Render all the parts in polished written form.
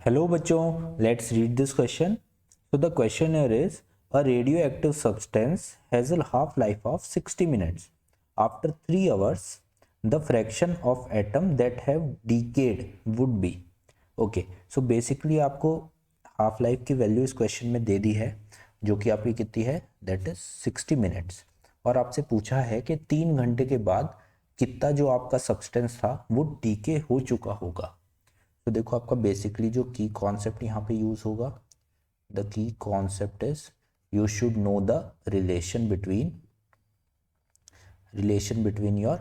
Hello बच्चों, let's read this question. So the question here is, a radioactive substance has a half life of 60 minutes. After 3 hours, the fraction of atom that have decayed would be. Okay, so basically आपको half life की value इस question में दे दी है, जो कि आपकी कितनी है, दैट इज 60 मिनट्स. और आपसे पूछा है कि 3 घंटे के बाद कितना जो आपका सब्सटेंस था वो डीके हो चुका होगा. तो देखो आपका बेसिकली जो की कॉन्सेप्ट यहाँ पे यूज होगा, the key concept is you should know the relation between your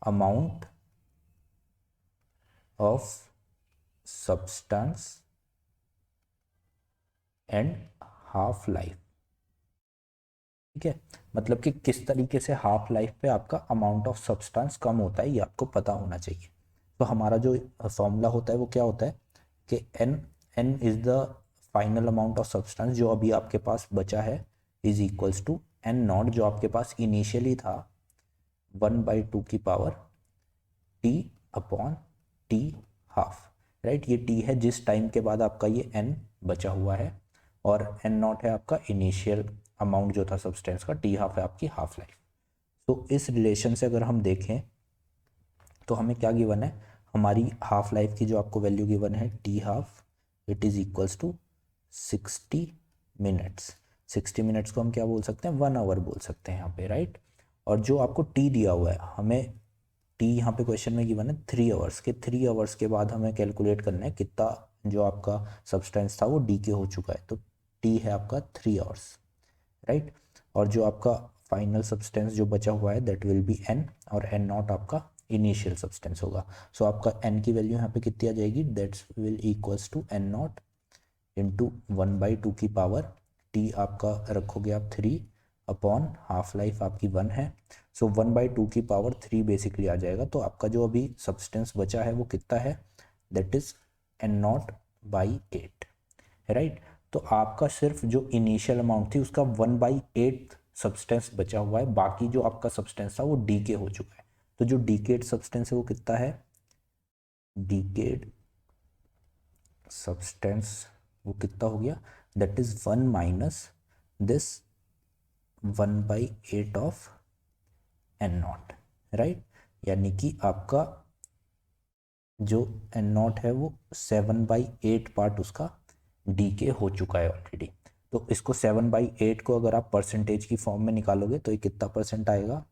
amount of substance and half life. ठीक है, मतलब कि किस तरीके से हाफ लाइफ पे आपका अमाउंट ऑफ सब्सटेंस कम होता है, ये आपको पता होना चाहिए. तो हमारा जो फॉर्मूला होता है वो क्या होता है कि N is the final amount of substance जो अभी आपके पास बचा है is equals to N naught जो आपके पास इनिशियली था 1/2 की power T upon T half. Right, ये टी है जिस टाइम के बाद आपका ये एन बचा हुआ है, और एन नॉट है आपका इनिशियल अमाउंट जो था सब्सटेंस का, टी हाफ है आपकी हाफ लाइफ. तो इस रिलेशन से अगर हम देखें तो हमें क्या गिवन है, हमारी हाफ लाइफ की जो आपको वैल्यू गिवन है T half, it is equals to 60 minutes. 60 minutes को हम क्या बोल सकते हैं, 1 आवर बोल सकते हैं यहाँ पे. राइट, और जो आपको टी दिया हुआ है, हमें टी यहाँ पे क्वेश्चन में गिवन है 3 आवर्स के. 3 आवर्स के बाद हमें कैलकुलेट करना है कितना जो आपका सब्सटेंस था वो डीके हो चुका है. तो टी है आपका 3 आवर्स. राइट, और जो आपका फाइनल सब्सटेंस जो बचा हुआ है दैट विल बी एन, और एन नॉट आपका इनिशियल सब्सटेंस होगा. सो आपका एन की वैल्यू यहाँ पे कितनी आ जाएगी, that's will equals to N naught into 1/2 की पावर टी आपका रखोगे आप 3 अपॉन हाफ लाइफ आपकी 1 है. सो 1/2 की पावर 3 बेसिकली आ जाएगा. तो आपका जो अभी सब्सटेंस बचा है वो कितना है, that is an not by 8. Right, तो आपका सिर्फ जो इनिशियल अमाउंट थी उसका 1/8 सब्सटेंस बचा हुआ है, बाकी जो आपका सब्सटेंस था वो डीके हो चुका है. तो जो डीकेड सब्सटेंस है वो कितना है, डीकेड सब्सटेंस वो कितना हो गया, that is 1 minus this 1/8 of N naught. Right, यानी कि आपका जो एन नॉट है वो 7/8 पार्ट उसका डीके हो चुका है ऑलरेडी. तो इसको 7/8 को अगर आप परसेंटेज की फॉर्म में निकालोगे तो ये कितना परसेंट आएगा,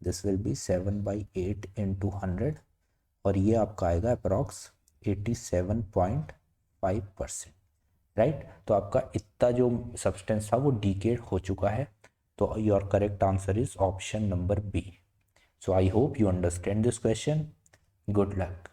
दिस विल बी 7/8 इंटू 100, और ये आपका आएगा अप्रॉक्स 87.5%. राइट, तो आपका इतना जो सब्सटेंस था वो डीकेड हो चुका है. तो your correct answer is option number B. So I hope you understand this question. Good luck.